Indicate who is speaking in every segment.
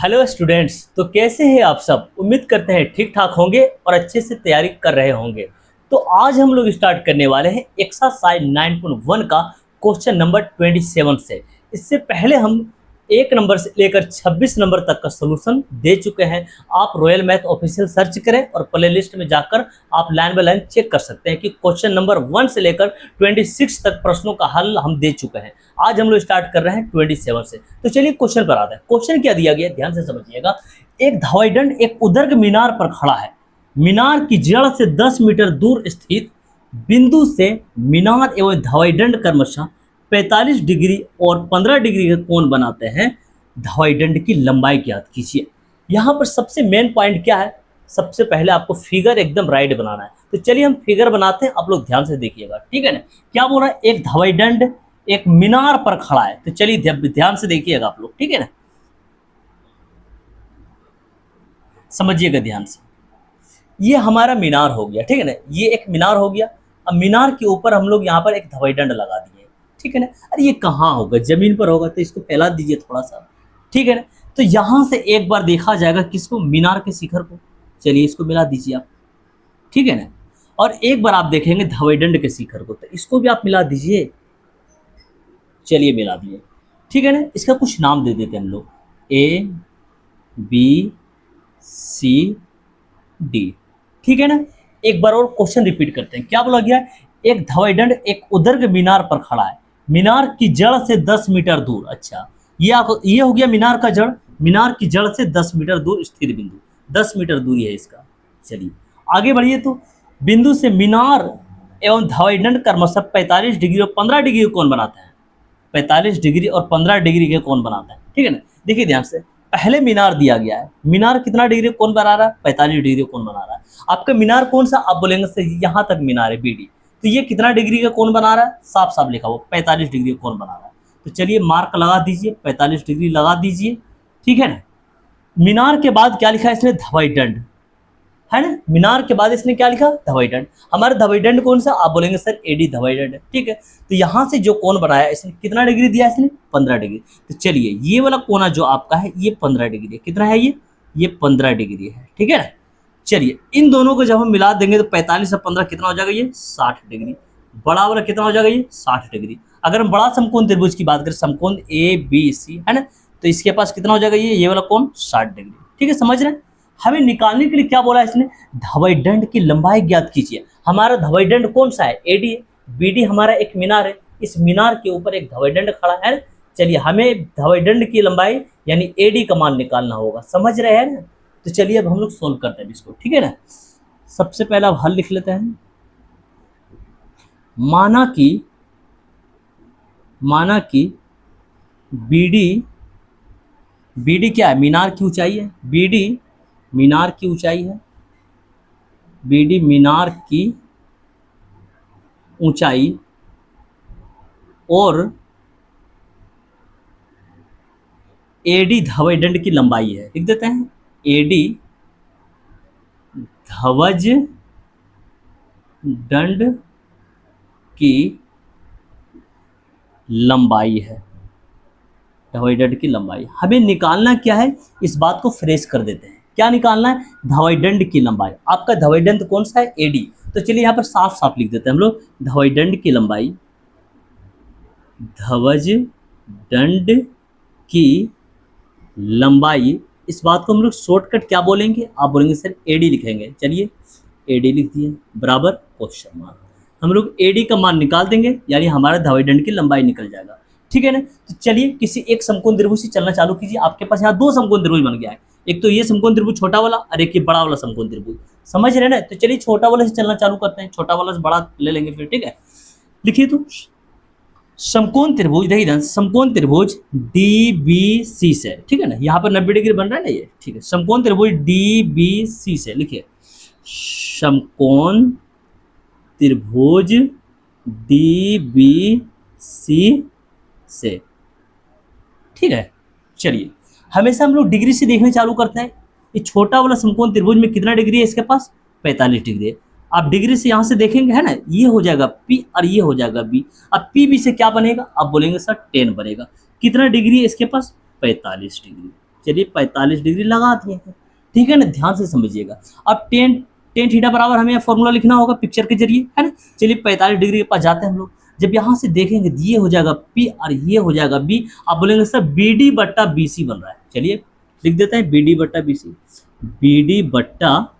Speaker 1: Hello students. तो कैसे हैं आप सब? उम्मीद करते हैं ठीक ठाक होंगे और अच्छे से तैयारी कर रहे होंगे। तो आज हम लोग स्टार्ट करने वाले हैं एक्सरसाइज 9.1 का क्वेश्चन नंबर 27 से। इससे पहले हम 1 नंबर से लेकर 26 नंबर तक का सोल्यूशन दे चुके हैं। आप रॉयल मैथ ऑफिशियल सर्च करें और प्ले लिस्ट में जाकर आप लाइन बाय लाइन चेक कर सकते हैं कि क्वेश्चन नंबर 1 से लेकर 26 तक प्रश्नों का हल हम दे चुके हैं। आज हम लोग स्टार्ट कर रहे हैं 27 से। तो चलिए क्वेश्चन पर आते हैं। क्वेश्चन क्या दिया गया, ध्यान से समझिएगा। एक धवाईदंड एक उदर्ग मीनार पर खड़ा है। मीनार की जड़ से 10 मीटर दूर स्थित बिंदु से मीनार एवं धवाईदंड क्रमशः 45 डिग्री और 15 डिग्री का कोण बनाते हैं। धवाईदंड की लंबाई ज्ञात कीजिए। यहाँ पर सबसे मेन पॉइंट क्या है? सबसे पहले आपको फिगर एकदम राइट बनाना है। तो चलिए हम फिगर बनाते हैं, आप लोग ध्यान से देखिएगा, ठीक है ना। क्या बोल रहा है? एक धवाईदंड एक मीनार पर खड़ा है। तो चलिए ध्यान से देखिएगा आप लोग, ठीक है ना, समझिएगा ध्यान से। ये हमारा मीनार हो गया, ठीक है ना, ये एक मीनार हो गया। अब मीनार के ऊपर हम लोग यहाँ पर एक धवाईदंड लगा दिए, ठीक है ना। अरे ये कहाँ होगा? जमीन पर होगा, तो इसको फैला दीजिए थोड़ा सा, ठीक है ना। तो यहाँ से एक बार देखा जाएगा किसको? मीनार के शिखर को। चलिए इसको मिला दीजिए आप, ठीक है ना। और एक बार आप देखेंगे धवाईदंड के शिखर को, तो इसको भी आप मिला दीजिए। चलिए मिला दिए, ठीक है ना। इसका कुछ नाम दे देते हैं हम लोग, ए बी सी डी, ठीक है ना। एक बार और क्वेश्चन रिपीट करते हैं। क्या बोला गया? एक धवाईदंड एक उदर्ग मीनार पर खड़ा है। मीनार की जड़ से 10 मीटर दूर। अच्छा, ये हो गया मीनार का जड़। मीनार की जड़ से 10 मीटर दूर स्थित बिंदु, 10 मीटर दूरी है इसका। चलिए आगे बढ़िए। तो बिंदु से मीनार एवं धवाईदंड क्रमशः 45 डिग्री और 15 डिग्री कोण बनाते हैं। 45 डिग्री और 15 डिग्री के कोण बनाते हैं, ठीक है ना। देखिए ध्यान से, पहले मीनार दिया गया है। मीनार कितना डिग्री कोण बना रहा है? 45 डिग्री कोण बना रहा है। आपका मीनार कौन सा? आप बोलेंगे सर यहाँ तक मीनार है बीडी, तो ये कितना डिग्री का कोण बना रहा है? साफ साफ लिखा हुआ 45 डिग्री कोण बना रहा है। तो चलिए मार्क लगा दीजिए, 45 डिग्री लगा दीजिए, ठीक है ना। मीनार के बाद क्या लिखा है इसने? धवाईदंड, है ना। मीनार के बाद इसने क्या लिखा? धवाईदंड। हमारा धवाईदंड कौन सा? आप बोलेंगे सर एडी धवाईदंड है, ठीक है। तो यहाँ से जो कोण बनाया इसने कितना डिग्री दिया? इसने 15 डिग्री। तो चलिए ये वाला कोना जो आपका है ये 15 डिग्री है। कितना है ये 15 डिग्री है, ठीक है ना। चलिए इन दोनों को जब हम मिला देंगे तो 45 और 15 कितना हो जाएगा? ये 60 डिग्री। बड़ा वाला कितना हो जाएगा? ये 60 डिग्री। अगर हम बड़ा समकोण त्रिभुज की बात करें, समकोण ए बी सी, है ना, तो इसके पास कितना हो जाएगा? ये वाला कोण 60 डिग्री, ठीक है। समझ रहे हैं? हमें निकालने के लिए क्या बोला इसने? धवाईदंड की लंबाई ज्ञात कीजिए। हमारा धवाईदंड कौन सा है? एडी है। बीडी हमारा एक मीनार है। इस मीनार के ऊपर एक धवाईदंड खड़ा है। चलिए हमें धवाईदंड की लंबाई यानी एडी का मान निकालना होगा। समझ रहे हैं ना? तो चलिए अब हम लोग सोल्व करते हैं इसको, ठीक है ना। सबसे पहला अब हल लिख लेते हैं। माना कि बीडी क्या है? मीनार की ऊंचाई है। बीडी मीनार की ऊंचाई है। बीडी मीनार की ऊंचाई और एडी धवाईदंड की लंबाई है। लिख देते हैं एडी ध्वज दंड की लंबाई है। धवाईदंड की लंबाई हमें निकालना क्या है? इस बात को फ्रेश कर देते हैं। क्या निकालना है? धवाईदंड की लंबाई। आपका धवाईदंड कौन सा है? एडी। तो चलिए यहाँ पर साफ साफ लिख देते हैं हम लोग, धवाईदंड की लंबाई, ध्वज दंड की लंबाई। इस बात को हम लोग शॉर्टकट क्या बोलेंगे? आप बोलेंगे सर एडी लिखेंगे। चलिए एडी लिख दिए बराबर क्वेश्चन मार्क। हम लोग एडी का मान निकाल देंगे, यानी हमारा धवाईदंड की लंबाई निकल जाएगा, ठीक है ना। तो चलिए किसी एक समकोण त्रिभुज से चलना चालू कीजिए। आपके पास यहाँ 2 समकोण त्रिभुज बन गया है। एक तो ये समकोण त्रिभुज छोटा वाला और एक ये बड़ा वाला समकोण त्रिभुज। समझ रहे हैं ना? तो चलिए छोटा वाला से चलना चालू करते हैं। छोटा वाला से बड़ा ले लेंगे फिर, ठीक है। लिखिए तो समकोण त्रिभुज, देखिए समकोण त्रिभुज डी बी सी से, ठीक है ना। यहाँ पर 90 डिग्री बन रहा है ना ये, ठीक है। समकोण त्रिभुज डी बी सी से लिखिए समकोण त्रिभुज डी बी सी से, ठीक है। चलिए हमेशा हम लोग डिग्री से देखने चालू करते हैं। ये छोटा वाला समकोण त्रिभुज में कितना डिग्री है? इसके पास 45 डिग्री है। आप डिग्री से यहाँ से देखेंगे, है ना, ये हो जाएगा P और ये हो जाएगा B। अब PB से क्या बनेगा? आप बोलेंगे सर 10 बनेगा। कितना डिग्री है इसके पास? 45 डिग्री। चलिए 45 डिग्री लगा दिए हैं, ठीक है ना, ध्यान से समझिएगा। अब टेन टेन थीटा बराबर हमें फॉर्मूला लिखना होगा पिक्चर के जरिए, है ना। चलिए 45 डिग्री के पास जाते हैं हम लोग। जब यहाँ से देखेंगे ये हो जाएगा P और ये हो जाएगा B, आप बोलेंगे सर BD बट्टा BC बन रहा है। चलिए लिख देते हैं BD बट्टा BC, BD बट्टा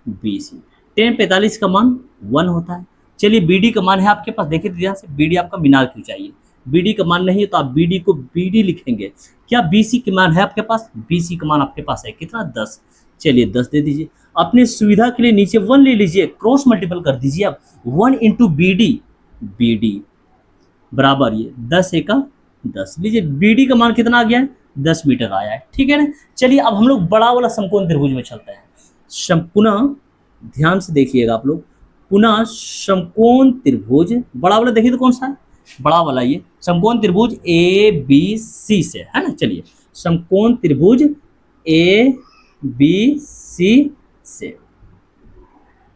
Speaker 1: BC। टेन 45 का मान 1 होता है। चलिए BD का मान है आपके पास, देखिए ध्यान से, BD आपका मीनार क्यों चाहिए, BD का मान नहीं है तो आप BD को BD लिखेंगे। क्या BC का मान है आपके पास, BC का मान आपके पास है कितना, 10। चलिए 10 दे दीजिए। अपनी सुविधा के लिए नीचे 1 ले लीजिए, क्रॉस मल्टीपल कर दीजिए आप, 1 इंटू BD, BD बराबर ये 10 एका 10 लीजिए। BD का मान कितना आ गया है, 10 मीटर आया है, ठीक है ना। चलिए अब हम लोग बड़ा वाला समकोण त्रिभुज में चलते हैं। पुनः ध्यान से देखिएगा आप लोग, पुनः समकोण त्रिभुज बड़ा वाला देखिए तो कौन सा है, बड़ा वाला ये समकोण त्रिभुज ABC से, है ना। चलिए समकोण त्रिभुज ABC से,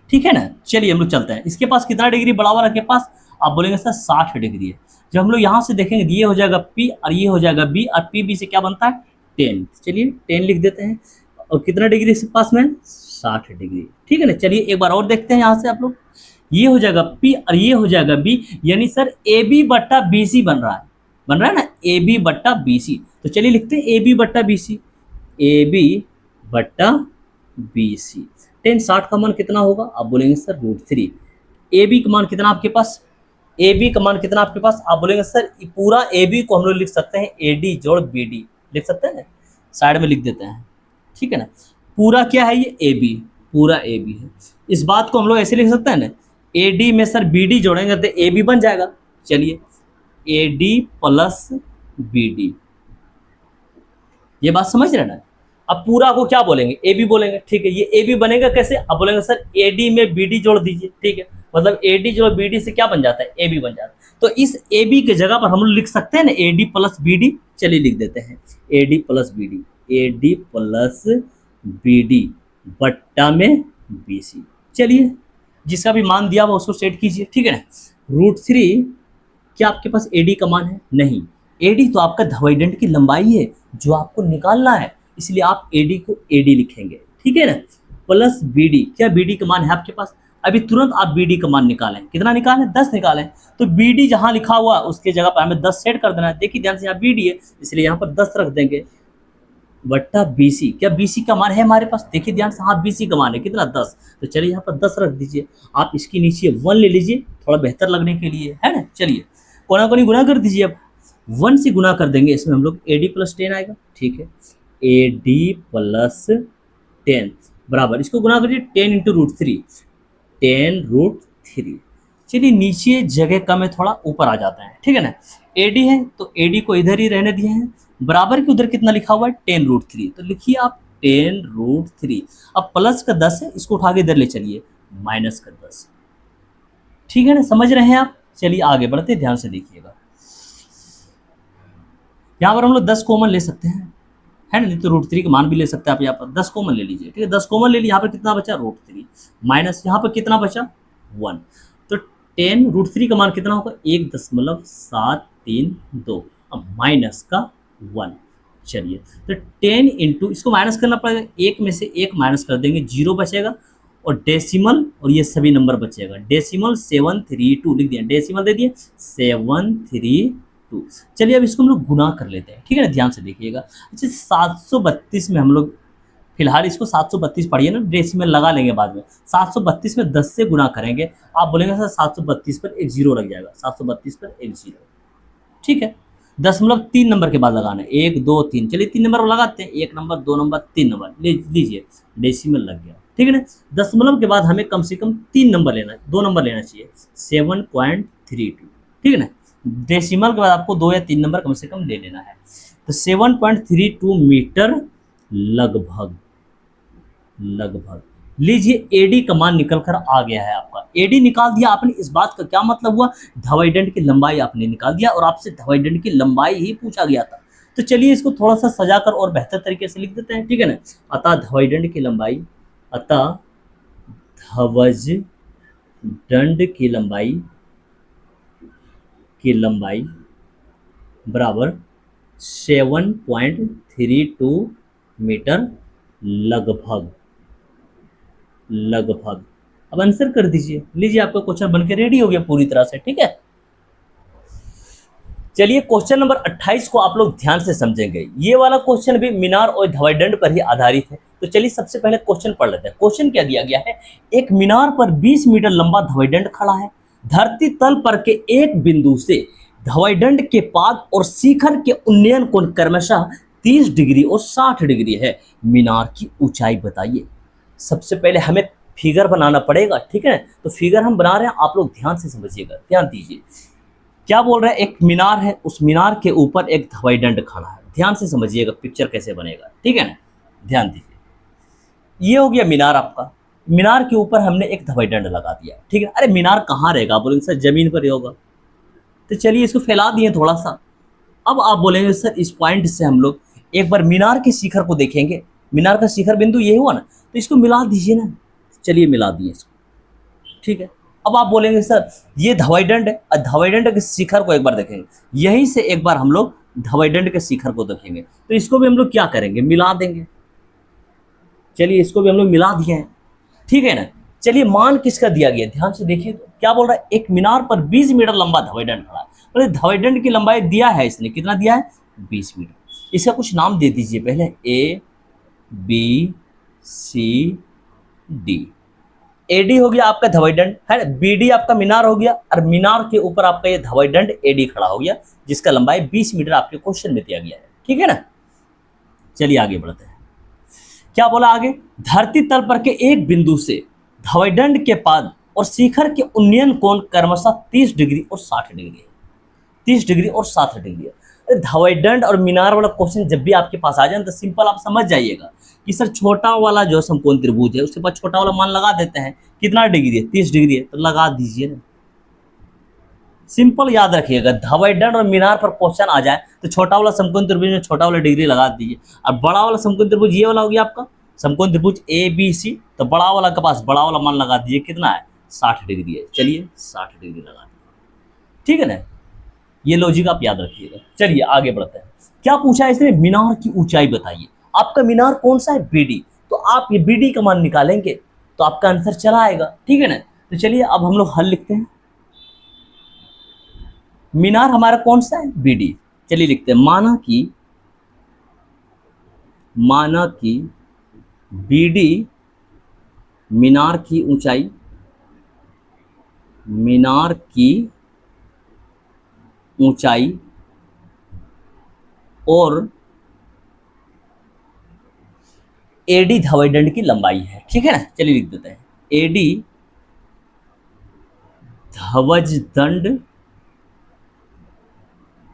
Speaker 1: ठीक है ना। चलिए हम लोग चलते हैं, इसके पास कितना डिग्री बड़ा वाला के पास, आप बोलेंगे सर 60 डिग्री है। जब हम लोग यहाँ से देखेंगे ये हो जाएगा P और ये हो जाएगा B, और PB से क्या बनता है 10। चलिए 10 लिख देते हैं, और कितना डिग्री इसके पास में, 60 डिग्री, ठीक है ना। चलिए एक बार और देखते हैं यहाँ से आप लोग, ये हो जाएगा P और ये हो जाएगा B, यानी सर AB बट्टा BC बन रहा है ना, AB बट्टा BC। तो चलिए लिखते हैं AB बट्टा BC, AB बट्टा BC। 10 60 का मान कितना होगा, आप बोलेंगे सर √3। AB का मान कितना आपके पास, AB का मान कितना आपके पास, आप बोलेंगे सर पूरा AB को हम लोग लिख सकते हैं AD जोड़ BD, लिख सकते हैं ना, साइड में लिख देते हैं, ठीक है ना। पूरा क्या है ये AB, पूरा AB है। इस बात को हम लोग ऐसे लिख सकते हैं ना, AD में सर BD जोड़ेंगे तो AB बन जाएगा। चलिए AD प्लस BD, ये बात समझ रहे ना। अब पूरा को क्या बोलेंगे, AB बोलेंगे, ठीक है। ये AB बनेगा कैसे, अब बोलेंगे सर AD में BD जोड़ दीजिए, ठीक है। मतलब AD जोड़ BD से क्या बन जाता है, AB बन जाता है। तो इस AB के जगह पर हम लोग लिख सकते हैं ना AD प्लस BD। चलिए लिख देते हैं AD plus BD, AD plus BD बट्टा में BC। चलिए जिसका भी मान दिया हुआ उसको सेट कीजिए, ठीक है ना। √3 क्या आपके पास AD का मान है, नहीं, AD तो आपका धवाई की लंबाई है जो आपको निकालना है, इसलिए आप AD को AD लिखेंगे, ठीक है ना। प्लस BD, क्या BD का मान है आपके पास, अभी तुरंत आप BD का मान निकालें, कितना निकालें, 10 निकालें। तो BD जहां लिखा हुआ उसके जगह पर हमें 10 सेट कर देना है। देखिए ध्यान से, यहाँ BD है इसलिए यहाँ पर 10 रख देंगे, बट्टा BC। क्या BC का मान है हमारे पास, देखिए ध्यान से, हाँ BC का मान है कितना, 10। तो चलिए यहाँ पर 10 रख दीजिए। आप इसके नीचे 1 ले लीजिए, थोड़ा बेहतर लगने के लिए, है ना। चलिए कोना कोनी गुना कर दीजिए, अब 1 से गुना कर देंगे, इसमें हम लोग AD प्लस 10 आएगा, ठीक है। AD प्लस 10 बराबर, इसको गुना करिए 10 इंटू √3, 10√3। चलिए नीचे जगह कम है, थोड़ा ऊपर आ जाता है, ठीक है ना। AD है तो AD को इधर ही रहने दिए हैं, बराबर के उधर कितना लिखा हुआ है 10√3, तो लिखिए आप 10√3। अब प्लस का 10 है, इसको उठा के इधर ले चलिए, माइनस का 10, ठीक है ना, समझ रहे हैं आप। चलिए आगे बढ़ते, ध्यान से देखिएगा। यहाँ पर हम लोग 10 कॉमन ले सकते हैं, है ना, नहीं तो √3 का मान भी ले सकते हैं आप। यहाँ पर 10 कॉमन ले लीजिए, ठीक है, 10 कॉमन ले लीजिए। यहाँ पर कितना बचा, √3 माइनस यहाँ पर कितना बचा 1, तो 10 √3 का मान कितना होगा, 1.732, अब माइनस का 1। चलिए तो 10 इंटू, इसको माइनस करना पड़ेगा, 1 में से 1 माइनस कर देंगे, 0 बचेगा, और डेसिमल और ये सभी नंबर बचेगा। डेसिमल 732 लिख दिया, डेसिमल दे दिए 732। चलिए अब इसको हम लोग गुना कर लेते हैं, ठीक है ना, ध्यान से देखिएगा। अच्छा 732 में हम लोग फिलहाल इसको 732 पढ़िए ना, डेसिमल लगा लेंगे बाद में। 732 में 10 से गुना करेंगे, आप बोलेंगे सर 732 पर एक 0 लग जाएगा, 732 पर एक 0, ठीक है। 3 नंबर के बाद लगाना है, 1 2 3। चलिए 3 नंबर लगाते हैं, 1 नंबर 2 नंबर 3 नंबर ले लीजिए, डेसिमल लग गया, ठीक है ना। दशमलव के बाद हमें कम से कम 3 नंबर लेना है, 2 नंबर लेना चाहिए, 7.32, ठीक है ना। डेसिमल के बाद आपको 2 या 3 नंबर कम से कम ले लेना है। तो 7.32 मीटर लगभग लीजिए। AD का मान निकल कर आ गया है आपका, AD निकाल दिया आपने। इस बात का क्या मतलब हुआ, धवाई दंड की लंबाई आपने निकाल दिया, और आपसे धवाई दंड की लंबाई ही पूछा गया था। तो चलिए इसको थोड़ा सा सजाकर और बेहतर तरीके से लिख देते हैं, ठीक है ना। अतः धवाई दंड की लंबाई, अतः ध्वज दंड की लंबाई बराबर 7.32 मीटर लगभग, लगभग। अब आंसर कर दीजिए, लीजिए आपका क्वेश्चन बनके रेडी हो गया पूरी तरह से, ठीक है। चलिए क्वेश्चन नंबर 28 को आप लोग ध्यान से समझेंगे। ये वाला क्वेश्चन भी मीनार और हवाई दंड पर ही आधारित है। तो चलिए सबसे पहले क्वेश्चन पढ़ लेते हैं। क्वेश्चन क्या दिया गया है, एक मीनार पर 20 मीटर लंबा हवाई दंड खड़ा है। धरती तल पर के एक बिंदु से हवाई दंड के पाद और शिखर के उन्नयन कोण क्रमशः 30 डिग्री और 60 डिग्री है। मीनार की ऊंचाई बताइए। सबसे पहले हमें फिगर बनाना पड़ेगा, ठीक है। तो फिगर हम बना रहे हैं, आप लोग ध्यान से समझिएगा, ध्यान दीजिए। क्या बोल रहा है, एक मीनार है, उस मीनार के ऊपर एक हवाई दंड खड़ा है। ध्यान से समझिएगा पिक्चर कैसे बनेगा, ठीक है ना। ध्यान दीजिए, ये हो गया मीनार आपका। मीनार के ऊपर हमने एक हवाई दंड लगा दिया, ठीक है। अरे मीनार कहाँ रहेगा, बोलेंगे सर जमीन पर ही होगा। तो चलिए इसको फैला दिए थोड़ा सा। अब आप बोलेंगे सर इस पॉइंट से हम लोग एक बार मीनार के शिखर को देखेंगे। मीनार का शिखर बिंदु ये हुआ ना, तो इसको मिला दीजिए ना। चलिए मिला दिए इसको, ठीक है। अब आप बोलेंगे सर ये हवाई दंड है, हवाई दंड के शिखर को एक बार देखेंगे। यहीं से एक बार हम लोग हवाई दंड के शिखर को देखेंगे, तो इसको भी हम लोग क्या करेंगे, मिला देंगे। चलिए इसको भी हम लोग मिला दिए हैं, ठीक है ना। चलिए मान किसका दिया गया, ध्यान से देखिए। तो क्या बोल रहा है, एक मीनार पर 20 मीटर लंबा हवाई दंड खड़ा है। मतलब हवाई दंड की लंबाई दिया है इसने, कितना दिया है, 20 मीटर। इसका कुछ नाम दे दीजिए पहले, A B C D। एडी हो गया आपका हवाई दंड, है ना। बीडी आपका मीनार हो गया, और मीनार के ऊपर आपका ये हवाई दंड एडी खड़ा हो गया, जिसका लंबाई 20 मीटर आपके क्वेश्चन में दिया गया है, ठीक है ना। चलिए आगे बढ़ते हैं। क्या बोला आगे, धरती तल पर के एक बिंदु से हवाई दंड के पाद और शिखर के उन्नयन कोण क्रमशः 30 डिग्री और 60 डिग्री है। 30 डिग्री और 60 डिग्री है। हवाई दंड और मीनार वाला क्वेश्चन जब भी आपके पास आ जाए तो सिंपल आप समझ जाइएगा कि सर छोटा वाला जो समकोण त्रिभुज है उसके पास छोटा वाला मान लगा देते हैं, कितना डिग्री है, 30 डिग्री है, तो लगा दीजिए ना। सिंपल याद रखिएगा, हवाई दंड और मीनार पर क्वेश्चन आ जाए तो छोटा वाला समकोण त्रिभुज में छोटा वाला डिग्री लगा दीजिए, और बड़ा वाला समकोण त्रिभुज ये वाला हो गया आपका समकोण त्रिभुज ABC, तो बड़ा वाला के पास बड़ा वाला मान लगा दीजिए, कितना है, 60 डिग्री है। चलिए 60 डिग्री लगा दीजिए, ठीक है ना। ये लॉजिक आप याद रखिएगा। चलिए आगे बढ़ते हैं। क्या पूछा है इसने, मीनार की ऊंचाई बताइए। आपका मीनार कौन सा है, BD, तो आप ये BD का मान निकालेंगे तो आपका आंसर चला आएगा, ठीक है ना। तो चलिए अब हम लोग हल लिखते हैं। मीनार हमारा कौन सा है, BD। चलिए लिखते हैं, माना कि BD मीनार की ऊंचाई, मीनार की ऊंचाई और AD हवाई दंड की लंबाई है, ठीक है ना। चलिए लिख देते हैं, AD ध्वज दंड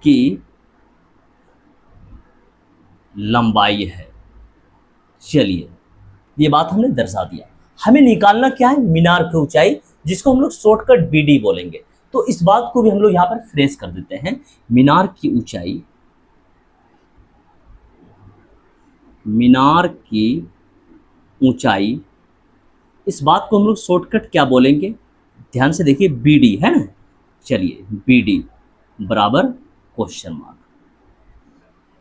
Speaker 1: की लंबाई है। चलिए ये बात हमने दर्शा दिया। हमें निकालना क्या है, मीनार की ऊंचाई, जिसको हम लोग शॉर्टकट BD बोलेंगे। तो इस बात को भी हम लोग यहां पर फ्रेश कर देते हैं, मीनार की ऊंचाई, मीनार की ऊंचाई, इस बात को हम लोग शॉर्टकट क्या बोलेंगे, ध्यान से देखिए, BD है ना। चलिए BD बराबर क्वेश्चन मार्क।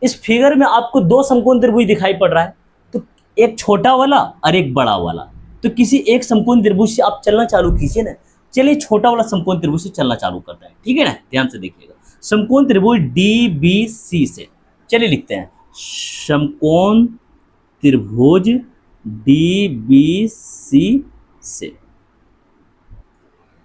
Speaker 1: इस फिगर में आपको दो समकोण त्रिभुज दिखाई पड़ रहा है, तो एक छोटा वाला और एक बड़ा वाला। तो किसी एक समकोण त्रिभुज से आप चलना चालू कीजिए ना। चलिए छोटा वाला समकोण त्रिभुज से चलना चालू करते हैं, ठीक है ना। ध्यान से देखिएगा, समकोण त्रिभुज DBC से, चलिए लिखते हैं, समकोण त्रिभुज DBC से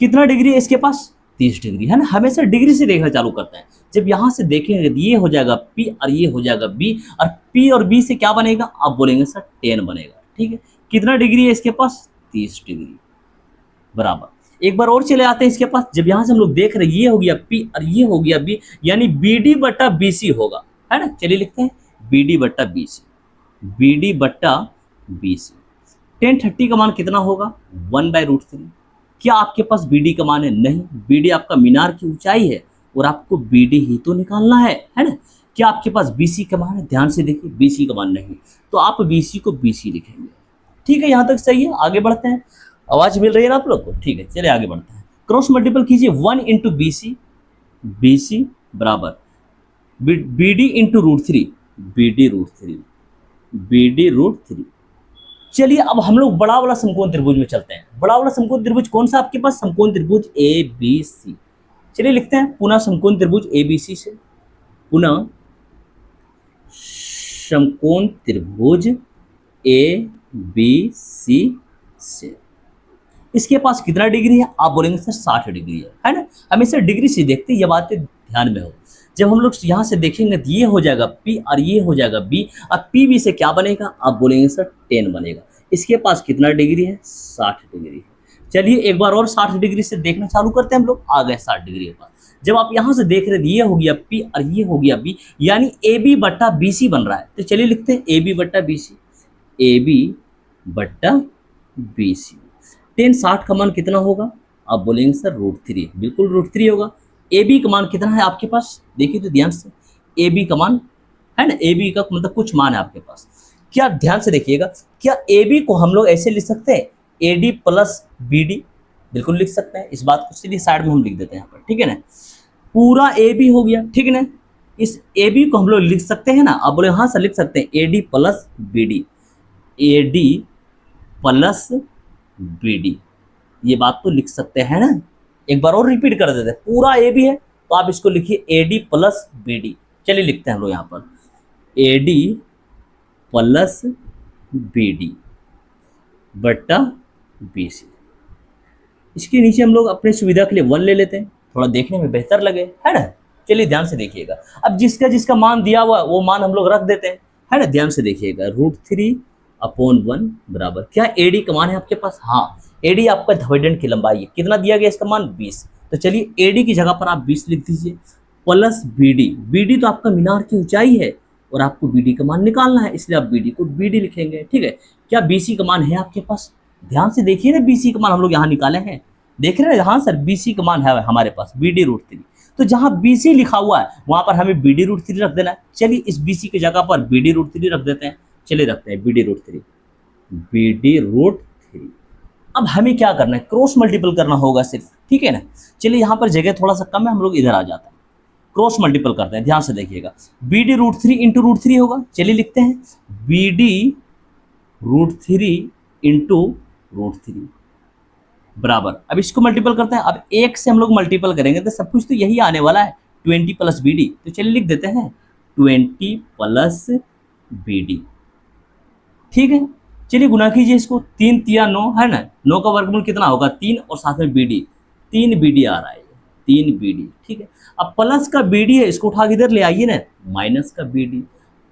Speaker 1: कितना डिग्री है इसके पास, 30 डिग्री, है ना। हमेशा डिग्री से देखना चालू करते हैं। जब यहां से देखेंगे तो ये हो जाएगा P और ये हो जाएगा B, और P और B से क्या बनेगा, आप बोलेंगे सर 10 बनेगा, ठीक है। कितना डिग्री है इसके पास, 30 डिग्री बराबर। एक बार और चले आते हैं इसके पास। जब यहां से हम लोग देख रहे हैं ये हो गया P और ये हो गया B, यानी BD बट्टा BC होगा, है ना। चलिए लिखते हैं BD बट्टा BC, BD बट्टा BC। 1030 का मान कितना होगा, 1/√3। क्या आपके पास BD का मान है, नहीं। BD आपका मीनार की ऊंचाई है और आपको BD ही तो निकालना है ना। क्या आपके पास BC का मान है, ध्यान से देखिए, BC का मान नहीं, तो आप BC को BC लिखेंगे, ठीक है। यहाँ तक सही है। आगे बढ़ते हैं, आवाज मिल रही है ना आप लोग को, ठीक है। चलिए आगे बढ़ते हैं, क्रॉस मल्टीपल कीजिए, 1 इंटू BC बराबर BD इंटू √3, BD √3 BD√3। चलिए अब हम लोग बड़ा वाला समकोण त्रिभुज में चलते हैं। बड़ा वाला समकोण त्रिभुज कौन सा आपके पास? समकोण त्रिभुज ABC। चलिए लिखते हैं पुनः समकोण त्रिभुज ABC से, पुनः समकोण त्रिभुज ABC से। इसके पास कितना डिग्री है? आप बोलेंगे सर 60 डिग्री है ना। हमेशा डिग्री से देखते हैं, ये बातें ध्यान में हो। जब हम लोग यहाँ से देखेंगे तो ये हो जाएगा P और ये हो जाएगा B। अब PB से क्या बनेगा? आप बोलेंगे सर 10 बनेगा। इसके पास कितना डिग्री है? 60 डिग्री है। चलिए एक बार और 60 डिग्री से देखना चालू करते हैं हम लोग। आ गए 60 डिग्री के पास। जब आप यहाँ से देख रहे हैं ये हो गया P और ये हो गया B, यानी AB बट्टा BC बन रहा है। तो चलिए लिखते हैं AB बट्टा BC, AB बट्टा BC। 10 60 का मान कितना होगा? आप बोलेंगे सर √3। बिल्कुल √3 होगा। AB का मान कितना है आपके पास? देखिए तो ध्यान से, AB का मान है ना, AB का मतलब कुछ मान है आपके पास। क्या ध्यान से देखिएगा, क्या AB को हम लोग ऐसे लिख सकते हैं AD प्लस BD? बिल्कुल लिख सकते हैं। इस बात को चलिए साइड में हम लिख देते हैं यहाँ पर, ठीक है ना। पूरा AB हो गया, ठीक है ना। इस AB को हम लोग लिख सकते हैं ना। आप बोले हाँ सर लिख सकते हैं AD plus BD, AD plus BD। ये बात तो लिख सकते हैं ना। एक बार और रिपीट कर देते हैं। पूरा AB है तो आप इसको लिखिए AD प्लस BD। चलिए लिखते हैं हम लोग यहाँ पर AD प्लस BD बट्टा BC। इसके नीचे हम लोग अपने सुविधा के लिए 1 ले लेते हैं, थोड़ा देखने में बेहतर लगे, है ना। चलिए ध्यान से देखिएगा। अब जिसका जिसका मान दिया हुआ वो मान हम लोग रख देते हैं, है ना। ध्यान से देखिएगा, √3/1 बराबर क्या AD का मान है आपके पास? हाँ, AD आपका डिवाइडेंड की लंबाई है। कितना दिया गया इसका मान? 20। तो चलिए AD की जगह पर आप 20 लिख दीजिए, प्लस BD। BD तो आपका मीनार की ऊंचाई है और आपको BD का मान निकालना है, इसलिए आप BD को BD लिखेंगे, ठीक है। क्या BC का मान है आपके पास? ध्यान से देखिए ना, BC का मान हम लोग यहाँ निकाले हैं। देख रहे हैं? हाँ सर BC का मान है हमारे पास BD√3। तो जहाँ BC लिखा हुआ है वहाँ पर हमें BD√3 रख देना है। चलिए इस BC की जगह पर BD√3 रख देते हैं। चलिए रखते हैं BD√3। अब हमें क्या करना है? क्रॉस मल्टीपल करना होगा सिर्फ, ठीक है ना। चलिए यहाँ पर जगह थोड़ा सा कम है, हम लोग इधर आ जाते हैं, क्रॉस मल्टीपल करते हैं। ध्यान से देखिएगा, BD√3 इंटू √3 होगा। चलिए लिखते हैं BD√3 इंटू √3 बराबर। अब इसको मल्टीपल करते हैं। अब 1 से हम लोग मल्टीपल करेंगे तो सब कुछ तो यही आने वाला है, 20 प्लस BD। तो चलिए लिख देते हैं 20 प्लस BD, ठीक है। चलिए गुना कीजिए इसको, 3 तिया 9 है ना। 9 का वर्गमूल कितना होगा? 3 और साथ में BD, 3 BD आ रहा है, 3 BD, ठीक है। अब प्लस का BD है, इसको उठा के इधर ले आइए ना, माइनस का BD।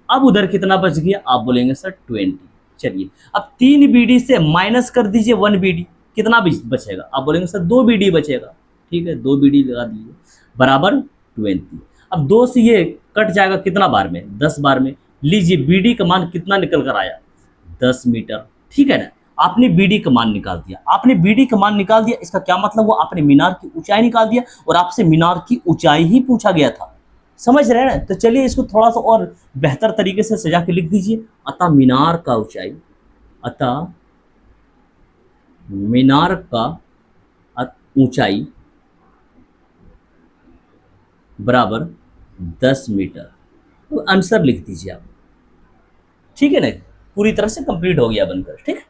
Speaker 1: अब उधर कितना बच गया? आप बोलेंगे सर 20। चलिए अब 3 BD से माइनस कर दीजिए 1 BD, कितना बचेगा? आप बोलेंगे सर 2 BD बचेगा, ठीक है। 2 BD लगा दीजिए बराबर 20। अब 2 से ये कट जाएगा कितना बार में? 10 बार में। लीजिए BD का मान कितना निकल कर आया? 10 मीटर, ठीक है ना। आपने BD का मान निकाल दिया, आपने BD का मान निकाल दिया। इसका क्या मतलब? वो आपने मीनार की ऊंचाई निकाल दिया और आपसे मीनार की ऊंचाई ही पूछा गया था। समझ रहे हैं ना। तो चलिए इसको थोड़ा सा और बेहतर तरीके से सजा के लिख दीजिए। अतः मीनार का ऊंचाई, अतः मीनार का ऊंचाई बराबर 10 मीटर। तो आंसर लिख दीजिए आप, ठीक है ना। पूरी तरह से कंप्लीट हो गया बनकर, ठीक है।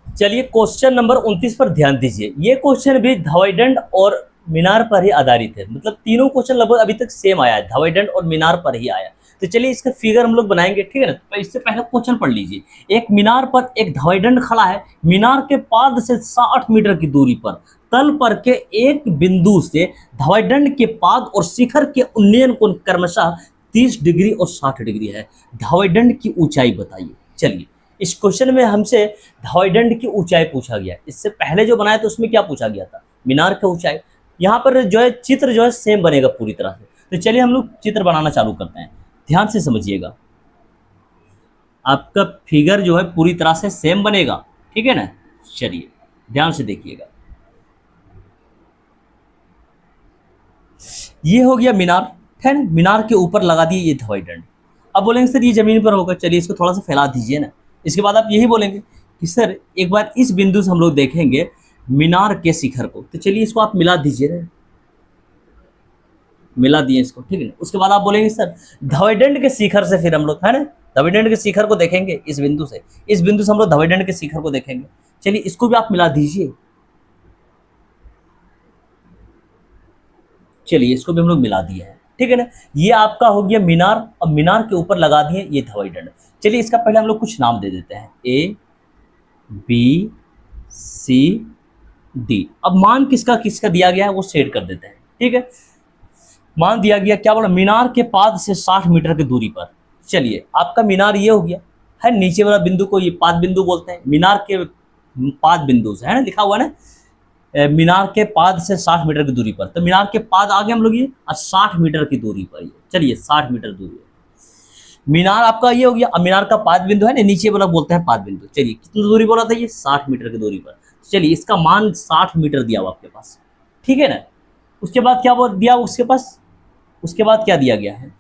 Speaker 1: चलिए क्वेश्चन नंबर 29 पर ध्यान दीजिए। ये क्वेश्चन भी डिवाइडेंड और मीनार पर ही आधारित है। मतलब तीनों क्वेश्चन लगभग अभी तक सेम आया है, डिवाइडेंड और मीनार पर ही आया। तो चलिए इसका फिगर हम लोग बनाएंगे, ठीक है ना। तो इससे पहले क्वेश्चन पढ़ लीजिए। एक मीनार पर एक डिवाइडेंड खड़ा है। मीनार के पाद से 60 मीटर की दूरी पर तल पर के एक बिंदु से डिवाइडेंड के पाद और शिखर के उन्नयन कोण क्रमशः 30 डिग्री और 60 डिग्री है। डिवाइडेंड की ऊंचाई बताइए। चलिए इस क्वेश्चन में हमसे डिवाइडेंड की ऊंचाई पूछा गया। इससे पहले जो बनाया था उसमें क्या पूछा गया था? मीनार की ऊंचाई। यहाँ पर जो है चित्र जो है सेम बनेगा पूरी तरह से। तो चलिए हम लोग चित्र बनाना चालू करते हैं। ध्यान से समझिएगा, आपका फिगर जो है पूरी तरह से सेम बनेगा, ठीक है ना। चलिए ध्यान से देखिएगा, ये हो गया मीनार, है ना। मीनार के ऊपर लगा दिए ये डिवाइडेंड। अब बोलेंगे सर ये जमीन पर होगा। चलिए इसको थोड़ा सा फैला दीजिए ना। इसके बाद आप यही बोलेंगे कि सर एक बार इस बिंदु से हम लोग देखेंगे मीनार के शिखर को। तो चलिए इसको आप मिला दीजिए ना। मिला दिए इसको, ठीक है ना। उसके बाद आप बोलेंगे सर धवैडंड के शिखर से फिर हम लोग, है ना, धवैडंड के शिखर को देखेंगे इस बिंदु से, इस बिंदु से हम लोग धवैडंड के शिखर को देखेंगे। चलिए इसको भी आप मिला दीजिए, चलिए इसको भी हम लोग मिला दिए हैं, ठीक है ना। ये आपका हो गया मीनार, अब मीनार के ऊपर लगा दिए ये धवैडंड। चलिए इसका पहले हम लोग कुछ नाम दे देते हैं, ए बी सी डी। अब मान किसका किसका दिया गया है वो सेट कर देते हैं, ठीक है। मान दिया गया, क्या बोला, मीनार के पाद से 60 मीटर की दूरी पर। चलिए आपका मीनार ये हो गया है, नीचे वाला बिंदु को ये पाद बिंदु बोलते हैं, मीनार के पाद बिंदु से, है ना, लिखा हुआ है ना, मीनार के पाद से 60 मीटर की दूरी पर। तो मीनार के पाद आगे हम लोग ये, और 60 मीटर की दूरी पर ये, चलिए 60 मीटर दूरी है मीनार आपका ये हो गया। अब मीनार का पाद बिंदु है ना, नीचे वाला बोलते हैं पाद बिंदु। चलिए कितनी दूरी बोला था ये, 60 मीटर की दूरी पर। चलिए इसका मान 60 मीटर दिया हुआ आपके पास, ठीक है ना। उसके बाद क्या बोल दिया उसके पास, उसके बाद क्या दिया गया है,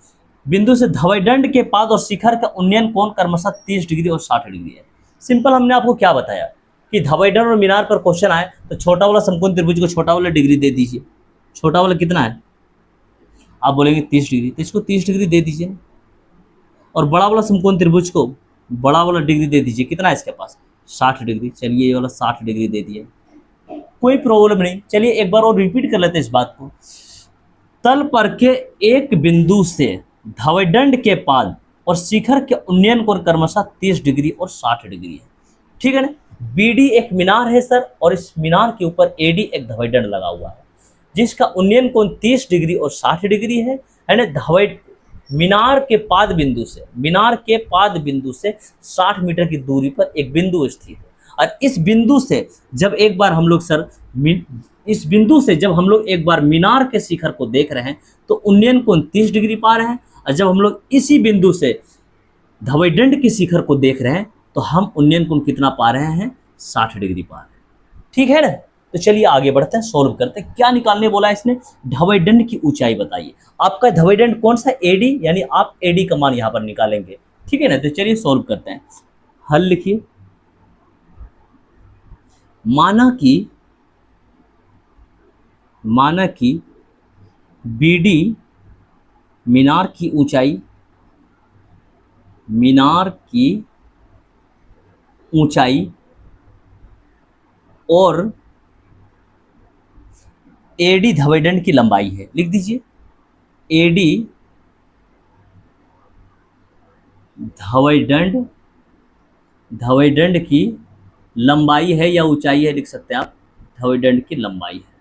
Speaker 1: बिंदु से धवैडंड के पाद और शिखर का उन्नयन कोण क्रमशः 30 डिग्री और 60 डिग्री है। सिंपल, हमने आपको क्या बताया कि धवैडंड और मीनार पर क्वेश्चन आए तो छोटा वाला समकोण त्रिभुज को छोटा वाला डिग्री दे दीजिए। छोटा वाला कितना है, आप बोलेंगे 30 डिग्री, तो इसको 30 डिग्री दे दीजिए। और बड़ा वाला समकोण त्रिभुज को बड़ा वाला डिग्री दे दीजिए, कितना है इसके पास, 60 डिग्री। चलिए ये वाला 60 डिग्री दे दिए, कोई प्रॉब्लम नहीं। चलिए एक बार और रिपीट कर लेते हैं इस बात को। तल पर के एक बिंदु से धवैडंड के पाद और शिखर के उन्नयन कोण क्रमशः 30 डिग्री और 60 डिग्री है, ठीक है ना। बीडी एक मीनार है सर, और इस मीनार के ऊपर एडी एक धवैडंड लगा हुआ है जिसका उन्नयन कोण 30 डिग्री और 60 डिग्री है ना। मीनार के पाद बिंदु से, मीनार के पाद बिंदु से 60 मीटर की दूरी पर एक बिंदु स्थित है। और इस बिंदु से जब एक बार हम लोग सर इस बिंदु से जब हम लोग एक बार मीनार के शिखर को देख रहे हैं तो उन्नयन कोण 30 डिग्री पा रहे हैं, और जब हम लोग इसी बिंदु से धवैडंड के शिखर को देख रहे हैं तो हम उन्नयन कोण कितना पा रहे हैं, 60 डिग्री पा रहे हैं, ठीक है ना। तो चलिए आगे बढ़ते हैं, सोल्व करते हैं। क्या निकालने बोला है इसने, धवैडंड की ऊंचाई बताइए। आपका धवैडंड कौन सा, एडी, यानी आप एडी का मान यहाँ पर निकालेंगे, ठीक है ना। तो चलिए सोल्व करते हैं, हल लिखिए। माना कि बीडी मीनार की ऊंचाई, मीनार की ऊंचाई और एडी धवैडंड की लंबाई है, लिख दीजिए। एडी धवैडंड की लंबाई है या ऊंचाई है, लिख सकते हैं आप, धवैडंड की लंबाई है,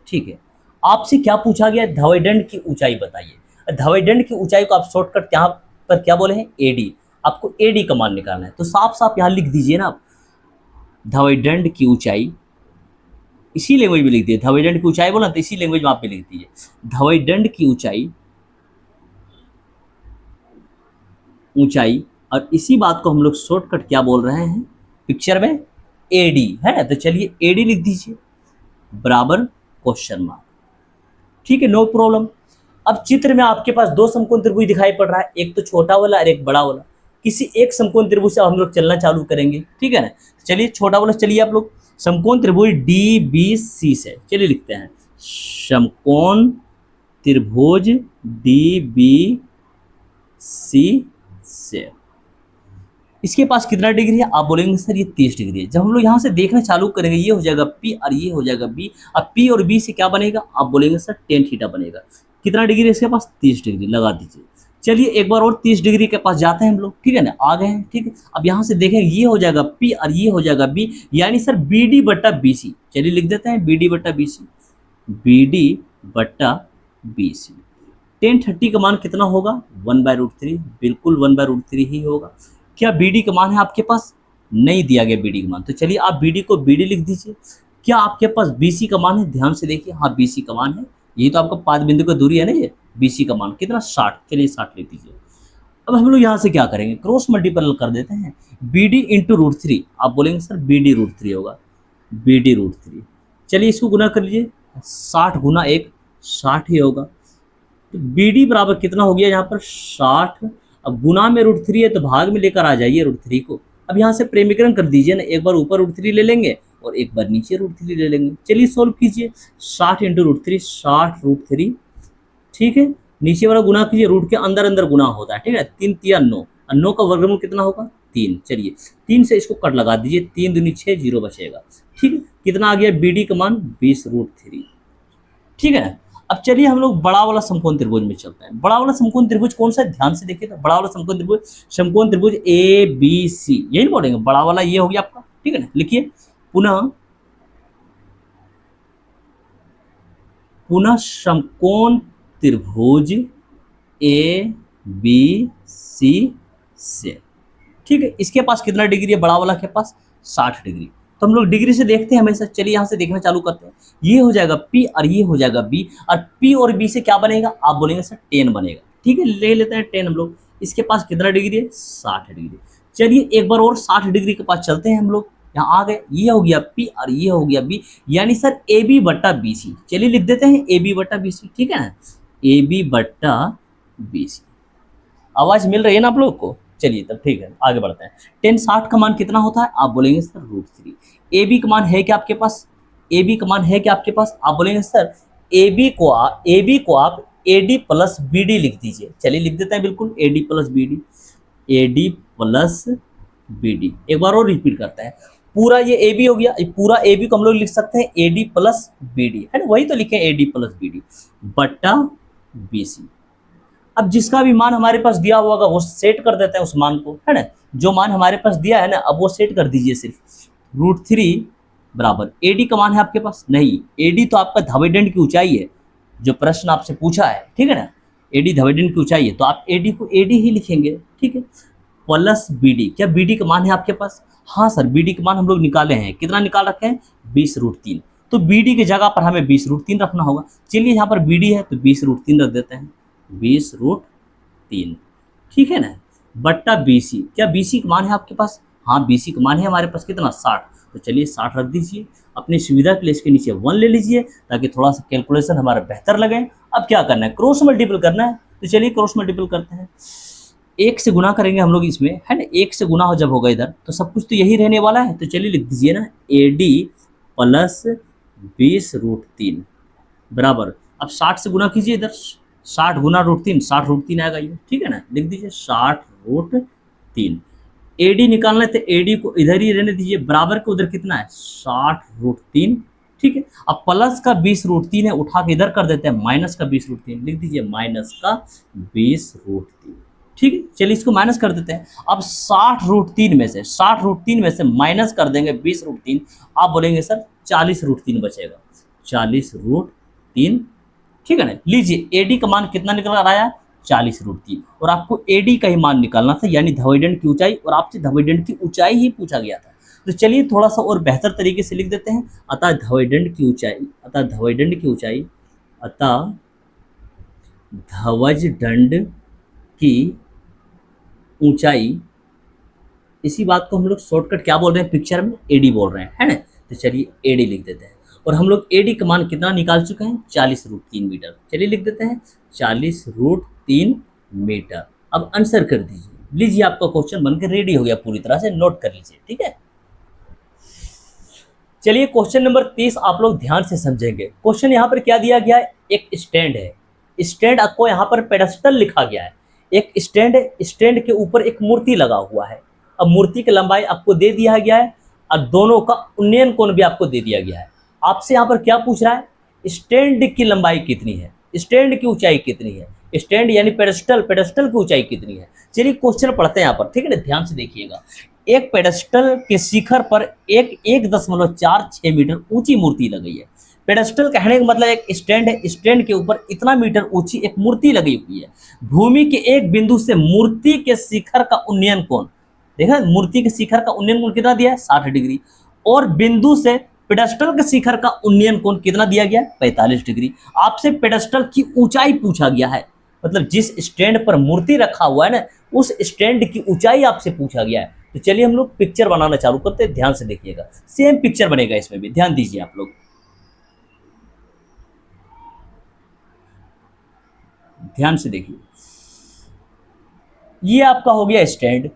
Speaker 1: ठीक है। आपसे क्या पूछा गया, धवैडंड की ऊंचाई बताइए। धवैडंड की ऊंचाई को आप शॉर्टकट यहाँ पर क्या बोले हैं, एडी। आपको एडी का मान निकालना है, तो साफ साफ यहाँ लिख दीजिए ना आप, धवैडंड की ऊंचाई, इसी लैंग्वेज में लिख दिए। धवैडंड की ऊंचाई बोला तो इसी लैंग्वेज में आप भी लिख दीजिए, धवैडंड की ऊंचाई। और इसी बात को हम लोग शॉर्टकट क्या बोल रहे हैं पिक्चर में, एडी, है ना। तो चलिए एडी लिख दीजिए बराबर क्वेश्चन मार्क, ठीक है, नो प्रॉब्लम। अब चित्र में आपके पास दो समकोण त्रिभुज दिखाई पड़ रहा है, एक तो छोटा वाला और एक बड़ा वाला। किसी एक समकोण त्रिभुज से हम लोग चलना चालू करेंगे, ठीक है ना। चलिए छोटा वाला, चलिए आप लोग समकोण त्रिभुज डी बी सी से, चलिए लिखते हैं समकोण त्रिभुज डी बी सी से। इसके पास कितना डिग्री है, आप बोलेंगे सर ये 30 डिग्री है। जब हम लोग यहाँ से देखना चालू करेंगे, ये हो जाएगा P और ये हो जाएगा B। अब P और B से क्या बनेगा, आप बोलेंगे सर टेन थीटा बनेगा। कितना डिग्री है इसके पास, 30 डिग्री, लगा दीजिए। चलिए एक बार और 30 डिग्री के पास जाते हैं हम लोग, ठीक है ना, आ गए हैं, ठीक है। अब यहाँ से देखें, ये हो जाएगा P और ये हो जाएगा B, यानी सर BD बट्टा BC। चलिए लिख देते हैं BD बट्टा BC, BD बट्टा BC। 1030 का मान कितना होगा, 1/√3, बिल्कुल 1/√3 ही होगा। क्या BD का मान है आपके पास, नहीं दिया गया BD का मान, तो चलिए आप BD को BD लिख दीजिए। क्या आपके पास BC का मान है, ध्यान से देखिए, हाँ BC का मान है, यही तो आपका पाद बिंदु का दूरी है ना, ये BC का मान कितना, 60। चलिए 60 लिख दीजिए। अब हम लोग यहाँ से क्या करेंगे, क्रॉस मल्टीपल कर देते हैं, BD इंटू √3। आप बोलेंगे सर BD √3 होगा, BD √3। चलिए इसको गुना कर लीजिए, 60 गुना 1, 60 ही होगा। तो BD बराबर कितना हो गया यहाँ पर, 60। अब गुना में √3 है तो भाग में लेकर आ जाइए √3 को। अब यहाँ से प्रेमीकरण कर दीजिए ना, एक बार ऊपर √3 ले लेंगे और एक बार नीचे √3 ले लेंगे। चलिए सोल्व कीजिए, 60 इंटू √3, 60 √3 ठीक है, नीचे वाला गुना कीजिए, रूट के अंदर अंदर गुना होता है, ठीक है। 3 तिया 9, और 9 का वर्गमूल कितना होगा 3। चलिए 3 से इसको कट लगा दीजिए, 3 दूनी 6, 0 बचेगा, ठीक है। कितना आ गया BD का मान 20√3, ठीक है ना। अब चलिए हम लोग बड़ा वाला समकोण त्रिभुज में चलते हैं। बड़ा वाला समकोण त्रिभुज कौन सा है, ध्यान से देखिए। तो बड़ा वाला समकोण त्रिभुज ABC, यही बोलेंगे बड़ा वाला, ये हो गया आपका, ठीक है ना। लिखिए पुनः समकोण त्रिभुज ABC से, ठीक है। इसके पास कितना डिग्री है, बड़ा वाला के पास 60 डिग्री। तो हम लोग डिग्री से देखते हैं हमेशा। चलिए यहाँ से देखना चालू करते हैं। ये हो जाएगा P और ये हो जाएगा B, और P और B से क्या बनेगा, आप बोलेंगे सर tan बनेगा, ठीक है। ले लेते हैं tan हम लोग। इसके पास कितना डिग्री है, 60 डिग्री। चलिए एक बार और 60 डिग्री के पास चलते हैं हम लोग। यहाँ आ गए, ये हो गया P और ये हो गया B, यानी सर AB बट्टा BC। चलिए लिख देते हैं AB बट्टा BC, ठीक है ना, AB बट्टा BC। आवाज मिल रही है ना आप लोग को। चलिए तब ठीक है, आगे बढ़ते हैं। tan 60 का मान कितना होता है, आप बोलेंगे सर √3। AB का मान है क्या आपके पास, AB का मान है क्या आपके पास, आप बोलेंगे सर AB को आप AD प्लस BD लिख दीजिए। चलिए लिख देते हैं बिल्कुल, AD plus BD, AD plus BD। एक बार और रिपीट करते हैं। पूरा ये AB हो गया, पूरा AB को हम लोग लिख सकते हैं AD प्लस BD, है ना, वही तो लिखे AD प्लस BD बट्टा BC। अब जिसका भी मान हमारे पास दिया हुआ होगा वो सेट कर देते हैं उस मान को, है ना। जो मान हमारे पास दिया है ना, अब वो सेट कर दीजिए सिर्फ। √3 बराबर AD का मान है आपके पास, नहीं AD तो आपका धवेदंड की ऊंचाई है, जो प्रश्न आपसे पूछा है, ठीक है ना। AD धवेदंड की ऊंचाई है, तो आप AD को AD ही लिखेंगे, ठीक है, प्लस BD। क्या BD का मान है आपके पास, हाँ सर BD का मान हम लोग निकाले हैं। कितना निकाल रखे हैं, 20√3। तो BD की जगह पर हमें 20√3 रखना होगा। चलिए यहाँ पर BD है तो 20√3 रख देते हैं, 20√3, ठीक है ना, बट्टा BC। क्या BC का मान है आपके पास, हाँ BC का मान है हमारे पास कितना 60। तो चलिए 60 रख दीजिए। अपनी सुविधा के लिए इसके नीचे 1 ले लीजिए, ताकि थोड़ा सा कैलकुलेशन हमारा बेहतर लगे। अब क्या करना है, क्रॉस मल्टीपल करना है। तो चलिए क्रॉस मल्टीपल करते हैं। 1 से गुना करेंगे हम लोग इसमें, है ना। 1 से गुना हो जब होगा इधर, तो सब कुछ तो यही रहने वाला है। तो चलिए लिख दीजिए ना AD प्लस 20√3 बराबर। अब 60 से गुना कीजिए इधर, 60 गुना √3, 60√3 आएगा ये, ठीक है ना। लिख दीजिए 60√3। AD निकालना है तो AD को इधर ही रहने दीजिए, बराबर के उधर कितना है 60√3, ठीक है। अब प्लस का 20√3 है, उठा के इधर कर देते हैं, माइनस का 20√3 लिख दीजिए, माइनस का 20√3, ठीक है। चलिए इसको माइनस कर देते हैं। अब 60√3 में से माइनस कर देंगे 20√3, आप बोलेंगे सर 40√3 बचेगा, 40√3, ठीक है ना। लीजिए AD का मान कितना निकल कर आया, 40√3, और आपको AD का ही मान निकालना था, यानी धवेदंड की ऊंचाई, और आपसे धवेदंड की ऊंचाई ही पूछा गया था। तो चलिए थोड़ा सा और बेहतर तरीके से लिख देते हैं। अतः धवेदंड की ऊंचाई, अतः धवेदंड की ऊंचाई, इसी बात को हम लोग शॉर्टकट क्या बोल रहे हैं, पिक्चर में AD बोल रहे हैं, है ना। तो चलिए AD लिख देते हैं। और हम लोग AD का मान कितना निकाल चुके हैं, 40√3 मीटर। चलिए लिख देते हैं 40√3 मीटर। अब आंसर कर दीजिए। लीजिए आपका क्वेश्चन बनकर रेडी हो गया, पूरी तरह से नोट कर लीजिए, ठीक है। चलिए क्वेश्चन नंबर 30 आप लोग ध्यान से समझेंगे। क्वेश्चन यहाँ पर क्या दिया गया है, एक स्टैंड है, स्टैंड आपको यहाँ पर पेडेस्टल लिखा गया है। एक स्टैंड है, स्टैंड के ऊपर एक मूर्ति लगा हुआ है। अब मूर्ति की लंबाई आपको दे दिया गया है, और दोनों का उन्नयन कोण भी आपको दे दिया गया है। आपसे यहाँ पर क्या पूछ रहा है, स्टैंड की लंबाई कितनी है, स्टैंड की ऊंचाई कितनी है, स्टैंड यानी पेडेस्टल की ऊंचाई कितनी है। चलिए क्वेश्चन पढ़ते हैं यहाँ पर, ठीक है ना, ध्यान से देखिएगा। एक पेडेस्टल के शिखर पर 1.46 मीटर ऊंची मूर्ति लगी है। पेडेस्टल कहने का मतलब एक स्टैंड है, स्टैंड के ऊपर इतना मीटर ऊंची एक मूर्ति लगी हुई है। भूमि के एक बिंदु से मूर्ति के शिखर का उन्नयन कोण, देखा मूर्ति के शिखर का उन्नयन कोण कितना दिया है, 60 डिग्री, और बिंदु से पेडेस्टल के शिखर का उन्नयन कोण कितना दिया गया, 45 डिग्री। आपसे पेडेस्टल की ऊंचाई पूछा गया है, मतलब जिस स्टैंड पर मूर्ति रखा हुआ है ना, उस स्टैंड की ऊंचाई आपसे पूछा गया है। तो चलिए हम लोग पिक्चर बनाना चालू करते हैं, ध्यान से देखिएगा। सेम पिक्चर बनेगा इसमें भी, ध्यान दीजिए आप लोग, ध्यान से देखिए। ये आपका हो गया स्टैंड,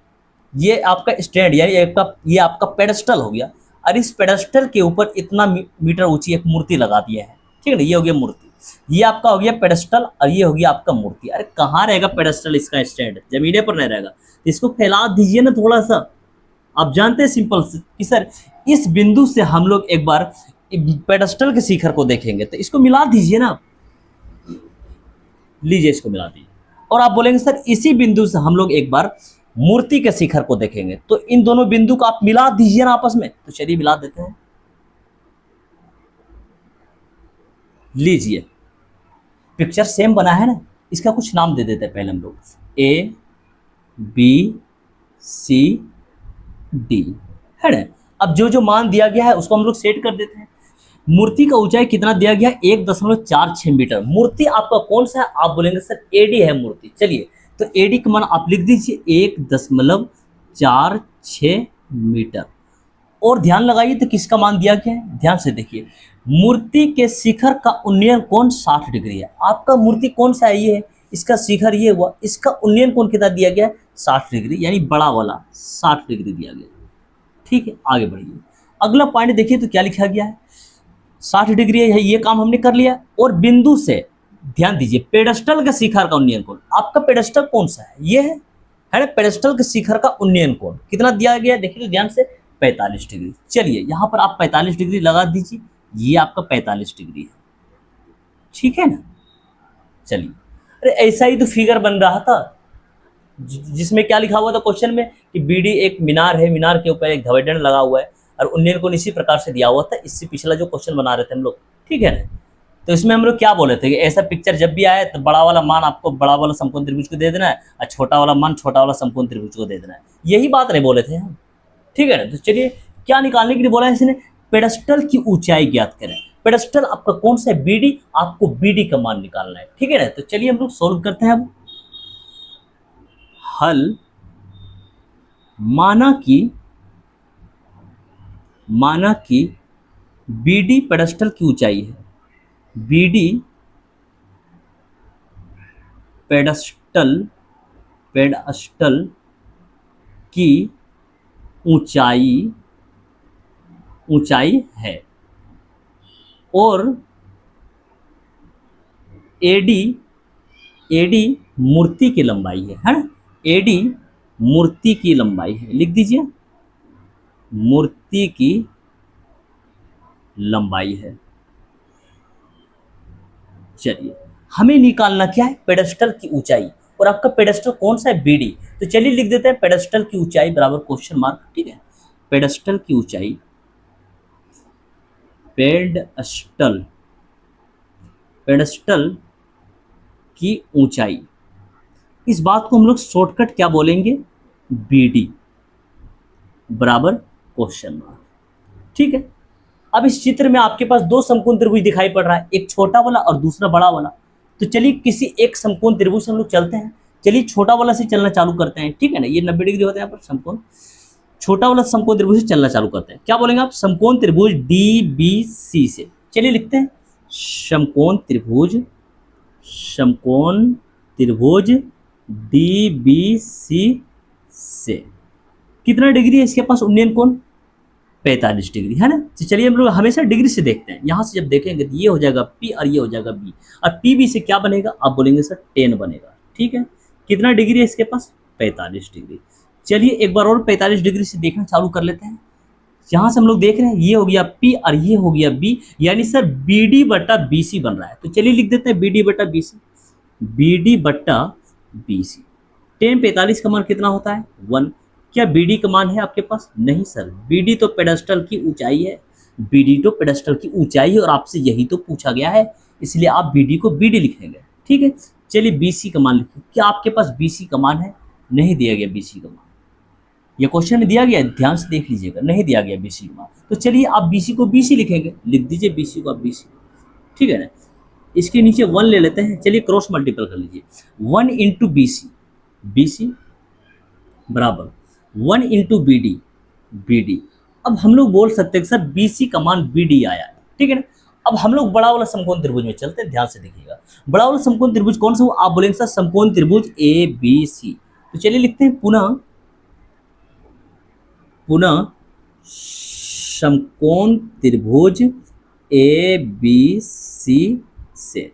Speaker 1: ये आपका स्टैंड यानी ये आपका पेडेस्टल हो गया, और इस पेडेस्टल के ऊपर इतना मीटर ऊंची एक मूर्ति लगा दिया है, ठीक है ना, ये हो गया मूर्ति। ये आपका हो गया पेडेस्टल और ये हो गया आपका मूर्ति। अरे कहाँ रहेगा पेडेस्टल, इसका स्टैंड जमीने पर नहीं रहेगा, तो इसको फैला दीजिए ना थोड़ा सा। आप जानते हैं सिंपल से कि सर इस बिंदु से हम लोग एक बार पेडेस्टल के शिखर को देखेंगे, तो इसको मिला दीजिए ना, लीजिए इसको मिला दीजिए। और आप बोलेंगे सर इसी बिंदु से हम लोग एक बार मूर्ति के शिखर को देखेंगे, तो इन दोनों बिंदु को आप मिला दीजिए ना आपस में। तो चलिए मिला देते हैं, लीजिए पिक्चर सेम बना है ना। इसका कुछ नाम दे देते हैं पहले हम लोग, ए बी सी डी, है ना। अब जो जो मान दिया गया है उसको हम लोग सेट कर देते हैं। मूर्ति का ऊंचाई कितना दिया गया है, 1.46 मीटर। मूर्ति आपका कौन सा है, आप बोलेंगे सर एडी है मूर्ति। चलिए तो एडी का मान आप लिख दीजिए 1.46 मीटर। और ध्यान लगाइए तो किसका मान दिया गया है, ध्यान से देखिए। मूर्ति के शिखर का उन्नयन कोण 60 डिग्री है। आपका मूर्ति कौन सा है, ये है, इसका शिखर ये हुआ, इसका उन्नयन कोण कितना दिया गया है, 60 डिग्री, यानी बड़ा वाला 60 डिग्री दिया गया। ठीक है, आगे बढ़िए। अगला पॉइंट देखिए तो क्या लिखा गया है, 60 डिग्री है, ये काम हमने कर लिया। और बिंदु से ध्यान दीजिए, पेडेस्टल के शिखर का उन्नयन कोण, आपका पेडेस्टल कौन सा है, ये है ना। पेडेस्टल के शिखर का उन्नयन कोण कितना दिया गया है, देखिए तो ध्यान से, 45 डिग्री। चलिए यहाँ पर आप 45 डिग्री लगा दीजिए, ये आपका 45 डिग्री है, ठीक है ना। चलिए, अरे ऐसा ही तो फिगर बन रहा था जिसमें क्या लिखा हुआ था क्वेश्चन में कि बीडी एक मीनार है, मीनार के ऊपर एक धवेडन लगा हुआ है और उन्नयन कोण इसी प्रकार से दिया हुआ था। इससे पिछला जो क्वेश्चन बना रहे थे हम लोग, ठीक है ना। तो इसमें हम लोग क्या बोले थे कि ऐसा पिक्चर जब भी आए तो बड़ा वाला मान आपको बड़ा वाला समकोण त्रिभुज को दे देना है और छोटा वाला मान छोटा वाला समकोण त्रिभुज को दे देना है। यही बात नहीं बोले थे हम, ठीक है ना। तो चलिए क्या निकालने के लिए बोला है इसने, पेडेस्टल की ऊंचाई ज्ञात करें। पेडेस्टल आपका कौन सा है, बीडी, आपको बीडी का मान निकालना है, ठीक है ना। तो चलिए हम लोग सोल्व करते हैं अब। हल, माना कि बीडी पेडेस्टल की ऊंचाई है, बीडी पेडेस्टल की ऊंचाई है और एडी मूर्ति की लंबाई है ना। एडी मूर्ति की लंबाई है, लिख दीजिए, मूर्ति की लंबाई है। चलिए हमें निकालना क्या है, पेडेस्टल की ऊंचाई, और आपका पेडेस्टल कौन सा है, बीडी। तो चलिए लिख देते हैं पेडेस्टल की ऊंचाई बराबर क्वेश्चन मार्क, ठीक है। पेडेस्टल की ऊंचाई, पेडेस्टल की ऊंचाई, इस बात को हम लोग शॉर्टकट क्या बोलेंगे, बीडी बराबर क्वेश्चन मार्क, ठीक है। अब इस चित्र में आपके पास दो समकोण त्रिभुज दिखाई पड़ रहा है, एक छोटा वाला और दूसरा बड़ा वाला। तो चलिए किसी एक समकोण त्रिभुज से हम लोग चलते हैं। चलिए छोटा वाला से चलना चालू करते हैं, ठीक है ना। ये 90 डिग्री होता है यहाँ पर समकोण, छोटा वाला समकोण त्रिभुज से चलना चालू करते हैं। क्या बोलेंगे आप, समकोण त्रिभुज DBC से। चलिए लिखते हैं समकोण त्रिभुज DBC से कितना डिग्री है इसके पास उन्नयन कोण, 45 डिग्री, है ना। तो चलिए हम लोग हमेशा डिग्री से देखते हैं। यहाँ से जब देखेंगे तो ये हो जाएगा P और ये हो जाएगा B, और PB से क्या बनेगा, आप बोलेंगे सर 10 बनेगा, ठीक है। कितना डिग्री है इसके पास, 45 डिग्री। चलिए एक बार और 45 डिग्री से देखना चालू कर लेते हैं। यहाँ से हम लोग देख रहे हैं ये हो गया P और ये हो गया B, यानी सर BD बटा BC बन रहा है। तो चलिए लिख देते हैं BD बटा BC, BD बटा BC। 10 45 का मान कितना होता है, 1। क्या BD का मान है आपके पास, नहीं सर, BD तो पेडेस्टल की ऊंचाई है, BD तो पेडेस्टल की ऊंचाई है और आपसे यही तो पूछा गया है, इसलिए आप BD को BD लिखेंगे, ठीक है। चलिए BC का मान लिखिए। क्या आपके पास BC का मान है, नहीं दिया गया BC का मान, ये क्वेश्चन में दिया गया है, ध्यान से देख लीजिएगा, नहीं दिया गया BC का मान। तो चलिए आप BC को BC लिखेंगे, लिख दीजिए BC को आप BC, ठीक है ना। इसके नीचे 1 ले लेते हैं, चलिए क्रॉस मल्टीपल कर लीजिए, 1 इंटू BC बराबर 1 इंटू BD। अब हम लोग बोल सकते हैं कि सर BC का मान BD आया है, ठीक है ना। अब हम लोग बड़ा वाला समकोण त्रिभुज में चलते हैं, ध्यान से देखिएगा। बड़ा वाला समकोण त्रिभुज कौन सा हो, आप बोलेंगे सर समकोण त्रिभुज ABC। तो चलिए लिखते हैं पुनः समकोण त्रिभुज ABC से।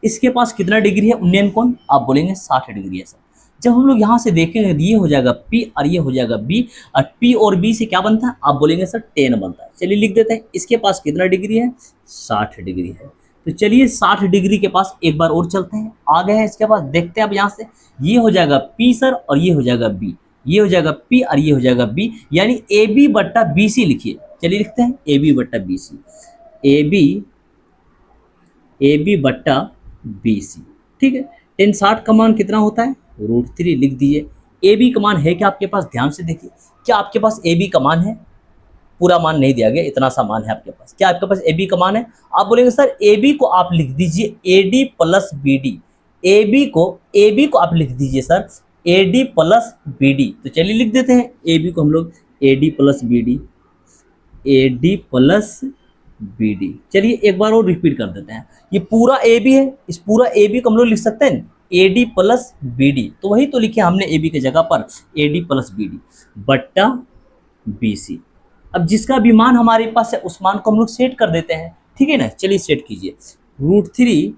Speaker 1: इसके पास कितना डिग्री है उन्नयन कोण? आप बोलेंगे 60 डिग्री है सर। जब हम लोग यहाँ से देखेंगे ये हो जाएगा P और ये हो जाएगा B, और P और B से क्या बनता है? आप बोलेंगे सर tan बनता है। चलिए लिख देते हैं, इसके पास कितना डिग्री है? 60 डिग्री है। तो चलिए 60 डिग्री के पास एक बार और चलते हैं, आ गए हैं इसके पास, देखते हैं अब यहाँ से ये हो जाएगा P सर और ये हो जाएगा B, ये हो जाएगा P और ये हो जाएगा B, यानी AB बट्टा BC लिखिए। चलिए लिखते हैं AB बट्टा BC, AB बट्टा BC, ठीक है। tan 60 का मान कितना होता है? √3 लिख दीजिए। AB का मान है क्या आपके पास? ध्यान से देखिए, क्या आपके पास AB का मान है? पूरा मान नहीं दिया गया, इतना सा मान है आपके पास। क्या आपके पास AB का मान है? आप बोलेंगे सर AB को आप लिख दीजिए AD प्लस BD, AB को आप लिख दीजिए सर AD प्लस BD। तो चलिए लिख देते हैं AB को हम लोग AD plus BD, AD plus BD। चलिए एक बार और रिपीट कर देते हैं, ये पूरा AB है, इस पूरा AB को हम लोग लिख सकते हैं AD प्लस BD, तो वही तो लिखे हमने AB की जगह पर AD प्लस BD बट्टा BC। अब जिसका भी मान हमारे पास है उस मान को हम लोग सेट कर देते हैं, ठीक है ना। चलिए सेट कीजिए, √3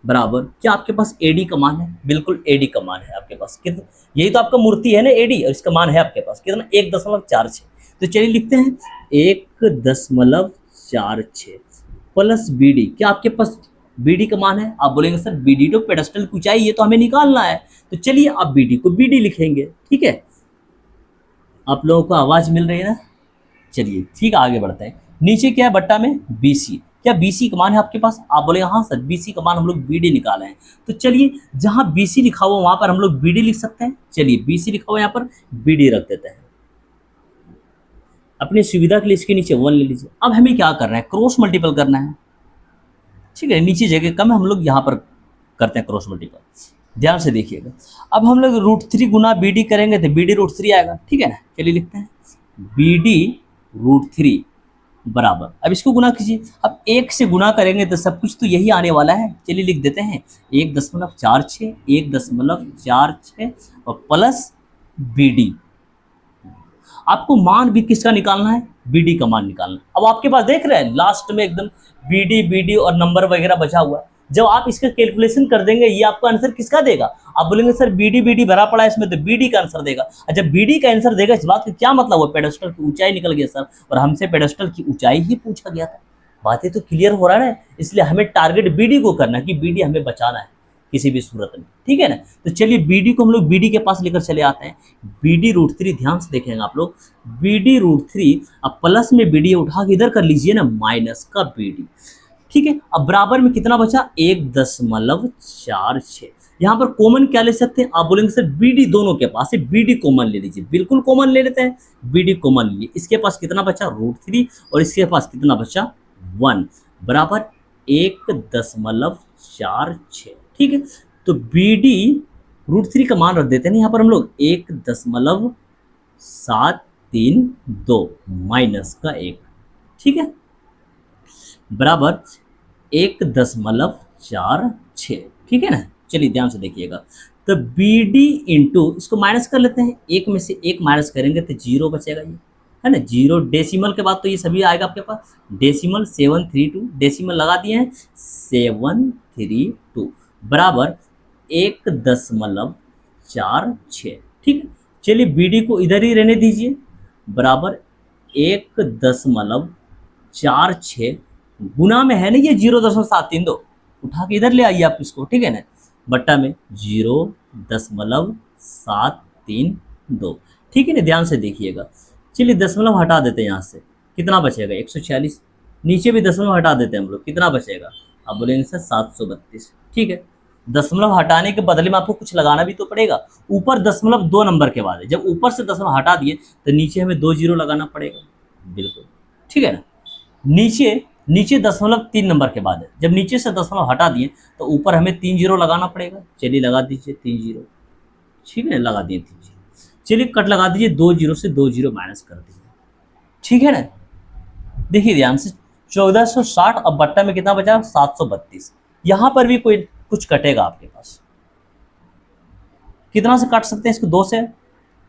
Speaker 1: बराबर क्या आपके पास AD का मान है? बिल्कुल AD का मान है आपके पास कितना, यही तो आपका मूर्ति है ना AD, और इसका मान है आपके पास कितना? 1.46। तो चलिए लिखते हैं 1.46 प्लस BD, क्या आपके पास BD का मान है? आप बोलेंगे सर BD तो पेडस्टल की ऊंचाई, ये तो हमें निकालना है। तो चलिए आप BD को BD लिखेंगे, ठीक है। आप लोगों को आवाज़ मिल रही है ना? चलिए ठीक है, आगे बढ़ते हैं। नीचे क्या है बट्टा में BC, क्या BC का मान है आपके पास? आप बोले हाँ सर BC का मान हम लोग BD निकाले हैं। तो चलिए जहाँ BC लिखा हुआ वहाँ पर हम लोग BD लिख सकते हैं। चलिए BC लिखा हुआ यहाँ पर BD रख देते हैं, अपनी सुविधा के लिए इसके नीचे 1 ले लीजिए। अब हमें क्या करना है? क्रॉस मल्टीपल करना है, ठीक है। नीचे जगह कम है, हम लोग यहाँ पर करते हैं क्रॉस मल्टीपल, ध्यान से देखिएगा। अब हम लोग √3 गुना BD करेंगे तो BD √3 आएगा, ठीक है ना। चलिए लिखते हैं BD √3 बराबर, अब इसको गुना कीजिए। अब 1 से गुना करेंगे तो सब कुछ तो यही आने वाला है। चलिए लिख देते हैं 1.46, 1.46 और प्लस BD। आपको मान भी किसका निकालना है? BD का मान निकालना है। अब आपके पास देख रहे हैं लास्ट में एकदम BD और नंबर वगैरह बचा हुआ है। जब आप इसका कैलकुलेशन कर देंगे ये आपको आंसर किसका देगा? आप बोलेंगे सर BD भरा पड़ा है इसमें, तो BD का आंसर देगा। अच्छा BD का आंसर देगा, इस बात का क्या मतलब हुआ? पेडेस्टल की ऊंचाई निकल गया सर, और हमसे पेडेस्टल की ऊंचाई ही पूछा गया था। बातें तो क्लियर हो रहा है, इसलिए हमें टारगेट BD को करना कि BD हमें बचाना है किसी भी सूरत में, ठीक है ना। तो चलिए BD को हम लोग BD के पास लेकर चले आते हैं। BD √3, ध्यान से देखेंगे आप लोग, BD √3, अब प्लस में BD उठा के इधर कर लीजिए ना माइनस का BD, ठीक है। अब बराबर में कितना बचा? 1.46। यहाँ पर कॉमन क्या ले सकते हैं? आप बोलेंगे सर BD दोनों के पास है, BD कॉमन ले लीजिए। बिल्कुल कॉमन ले लेते हैं, BD कॉमन लीजिए। इसके पास कितना बचा? √3, और इसके पास कितना बचा? 1 बराबर 1.46, ठीक है। तो BD √3 का मान रख देते हैं यहाँ पर हम लोग 1.732 माइनस का 1, ठीक है, बराबर 1.46, ठीक है ना। चलिए ध्यान से देखिएगा, तो BD इंटू इसको माइनस कर लेते हैं, 1 में से 1 माइनस करेंगे तो 0 बचेगा, ये है ना। 0 डेसिमल के बाद तो ये सभी आएगा आपके पास, डेसिमल 732, डेसिमल लगा दिए हैं 732 बराबर 1.46, ठीक है। चलिए BD को इधर ही रहने दीजिए, बराबर 1.46 गुना में है ना ये 0.732, उठा के इधर ले आइए आप इसको, ठीक है ना, बट्टा में 0.732, ठीक है ना। ध्यान से देखिएगा। चलिए दशमलव हटा देते हैं यहाँ से, कितना बचेगा? 146। नीचे भी दशमलव हटा देते हैं हम लोग, कितना बचेगा? आप बोलेंगे सर 732, ठीक है। दशमलव हटाने के बदले में आपको कुछ लगाना भी तो पड़ेगा। ऊपर दशमलव 2 नंबर के बाद है, जब ऊपर से दशमलव हटा दिए तो नीचे हमें 2 0 लगाना पड़ेगा, बिल्कुल, ठीक है ना। नीचे दशमलव 3 नंबर के बाद है, जब नीचे से दशमलव हटा दिए तो ऊपर हमें 3 0 लगाना पड़ेगा। चलिए लगा दीजिए 3 0, ठीक है, लगा दिए 3 0। चलिए कट लगा दीजिए, 2 0 से 2 0 माइनस कर दीजिए, ठीक है ना। देखिए ध्यान से 1460, अब बट्टा में कितना बचा? 732। यहाँ पर भी कोई कुछ कटेगा आपके पास, कितना से काट सकते हैं इसको? 2 से,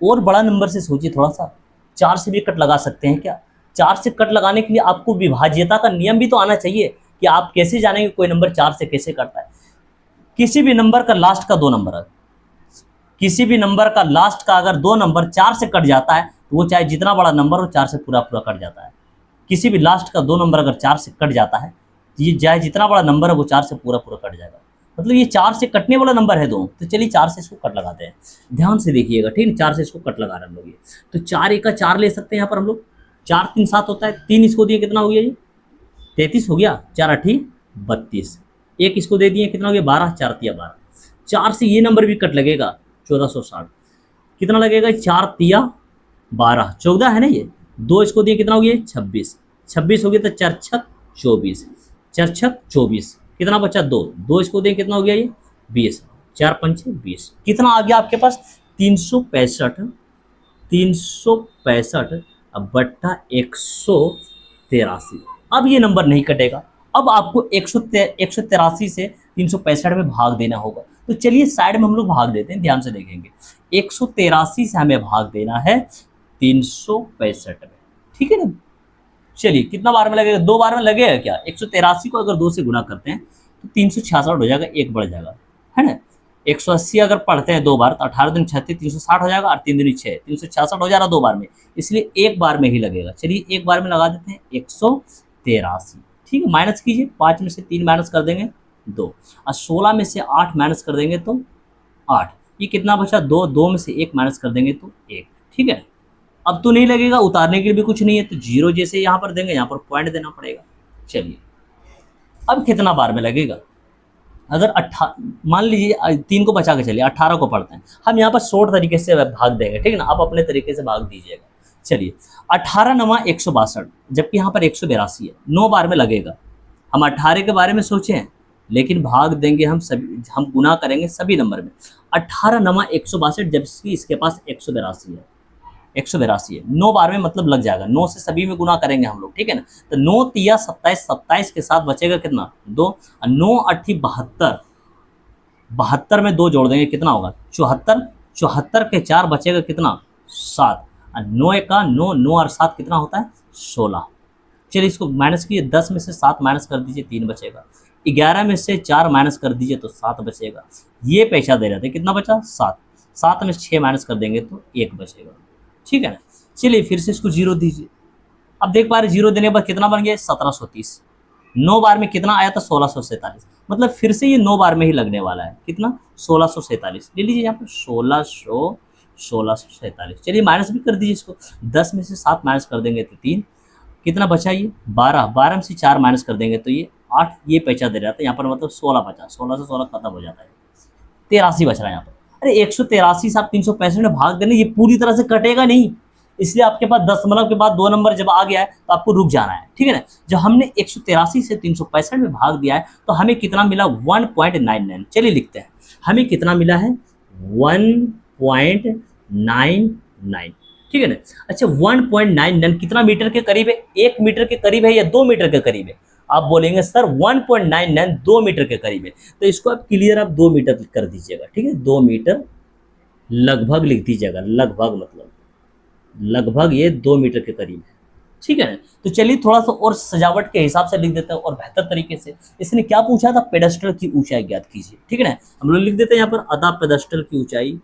Speaker 1: और बड़ा नंबर से सोचिए थोड़ा सा, 4 से भी कट लगा सकते हैं क्या? 4 से कट लगाने के लिए आपको विभाज्यता का नियम भी तो आना चाहिए कि आप कैसे जानेंगे कोई नंबर 4 से कैसे कटता है। किसी भी नंबर का लास्ट का 2 नंबर है, किसी भी नंबर का लास्ट का अगर 2 नंबर 4 से कट जाता है तो वो चाहे जितना बड़ा नंबर हो 4 से पूरा पूरा कट जाता है। किसी भी लास्ट का 2 नंबर अगर 4 से कट जाता है तो ये चाहे जितना बड़ा नंबर है वो 4 से पूरा पूरा कट जाएगा। मतलब ये 4 से कटने वाला नंबर है 2, तो चलिए 4 से इसको कट लगाते हैं। ध्यान से देखिएगा, ठीक है, 4 से इसको कट लगा रहे हैं हम लोग। ये तो 4 एक का 4 ले सकते हैं यहाँ पर हम लोग, 4 3 7 होता है, 3 इसको दिए कितना हो गया ये 33 हो गया, 4 8 32, एक इसको दे दिए कितना हो गया 12, 4 तिया 12, 4 से ये नंबर भी कट लगेगा 1460, कितना लगेगा 4 तिया 12, 14 है ना ये, 2 इसको दिए कितना हो गया 26, 26 हो गया तो 4 छक 24, 4 छक 24, कितना बचा 2, 2 इसको दिए कितना हो गया ये 20, 4 पंचे 20, कितना आ गया आपके पास 365, 365 अब बट्टा 183। अब ये नंबर नहीं कटेगा, अब आपको 183 से 365 में भाग देना होगा। तो चलिए साइड में हम लोग भाग देते हैं, ध्यान से देखेंगे। 183 से हमें भाग देना है 365 में, ठीक है ना। चलिए कितना बार में लगेगा, 2 बार में लगेगा क्या, 183 को अगर 2 से गुना करते हैं तो 366 हो जाएगा, एक बढ़ जाएगा, है ना। 180 अगर पढ़ते हैं 2 बार तो 18 दिन 36 360 हो जाएगा, और 3 दिन 6 366 हो जा रहा 2 बार में, इसलिए एक बार में ही लगेगा। चलिए एक बार में लगा देते हैं 183, ठीक है। माइनस कीजिए, 5 में से 3 माइनस कर देंगे 2, और 16 में से 8 माइनस कर देंगे तो 8, ये कितना बचा 2, 2 में से 1 माइनस कर देंगे तो 1, ठीक है। अब तो नहीं लगेगा, उतारने के लिए भी कुछ नहीं है, तो 0 जैसे यहाँ पर देंगे, यहाँ पर पॉइंट देना पड़ेगा। चलिए अब कितना बार में लगेगा, अगर मान लीजिए 3 को बचा के चलिए 18 को पढ़ते हैं हम, यहाँ पर शॉर्ट तरीके से भाग देंगे, ठीक है ना, आप अपने तरीके से भाग दीजिएगा। चलिए 18 9 162, जबकि यहाँ पर 182 है, 9 बार में लगेगा। हम 18 के बारे में सोचे हैं, लेकिन भाग देंगे हम सभी, हम गुना करेंगे सभी नंबर में। 18 9 162, जबकि इसके पास 182 है, 182 है, 9 बार में मतलब लग जाएगा, 9 से सभी में गुना करेंगे हम लोग, ठीक है ना। तो 9 तिया 27, 27 के साथ बचेगा कितना 2, 9 8 72, 72 में 2 जोड़ देंगे कितना होगा 74, 74 के 4 बचेगा कितना 7, और 9 का 9, 9 और 7 कितना होता है 16। चलिए इसको माइनस कीजिए, 10 में से 7 माइनस कर दीजिए 3 बचेगा, 11 में से 4 माइनस कर दीजिए तो 7 बचेगा। ये पैसा दे रहे थे, कितना बचा 7, 7 में से 6 माइनस कर देंगे तो 1 बचेगा, ठीक है ना। चलिए फिर से इसको 0 दीजिए, अब देख पा रहे 0 देने के बाद कितना बन गया 1730, 9 बार में कितना आया था 1647, मतलब फिर से ये 9 बार में ही लगने वाला है, कितना 1647, ले लीजिए यहाँ पर 1647। चलिए माइनस भी कर दीजिए इसको, 10 में से 7 माइनस कर देंगे तो 3, कितना बचा ये 12, 12 में से 4 माइनस कर देंगे तो ये 8, ये पैसा दे रहा था यहाँ पर, मतलब 16 बचा, 16 से 16 खत्म हो जाता है, 83 बच रहा है यहाँ पर। अरे 183 से आप 365 में भाग देना, ये पूरी तरह से कटेगा नहीं, इसलिए आपके पास दशमलव के बाद 2 नंबर जब आ गया है तो आपको रुक जाना है, ठीक है ना। जब हमने 183 से 365 में भाग दिया है तो हमें कितना मिला 1.99। चलिए लिखते हैं, हमें कितना मिला है 1.99, ठीक है ना। अच्छा 1.99 कितना मीटर के करीब है, 1 मीटर के करीब है या 2 मीटर के करीब है। आप बोलेंगे सर 1.99 2 मीटर के करीब है, तो इसको आप क्लियर आप 2 मीटर कर दीजिएगा, ठीक है, 2 मीटर लगभग लिख दीजिएगा, लगभग मतलब लगभग ये 2 मीटर के करीब है, ठीक है ना। तो चलिए थोड़ा सा और सजावट के हिसाब से लिख देते हैं और बेहतर तरीके से। इसने क्या पूछा था, पेडेस्टल की ऊंचाई ज्ञात कीजिए, ठीक है ना। हम लोग लिख देते हैं यहाँ पर अतः पेडेस्टल की ऊंचाई,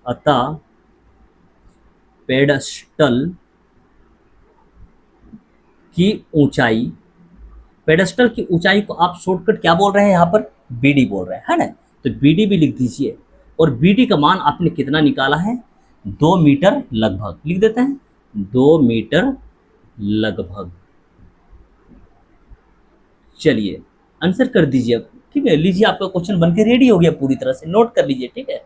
Speaker 1: अतः पेडेस्टल की ऊंचाई, पेडेस्टल की ऊंचाई को आप शॉर्टकट क्या बोल रहे हैं यहाँ पर, बीडी बोल रहे हैं, है ना। तो बीडी भी लिख दीजिए, और बीडी का मान आपने कितना निकाला है 2 मीटर लगभग, लिख देते हैं 2 मीटर लगभग। चलिए आंसर कर दीजिए अब, ठीक है, लीजिए आपका क्वेश्चन बनके रेडी हो गया, पूरी तरह से नोट कर लीजिए, ठीक है।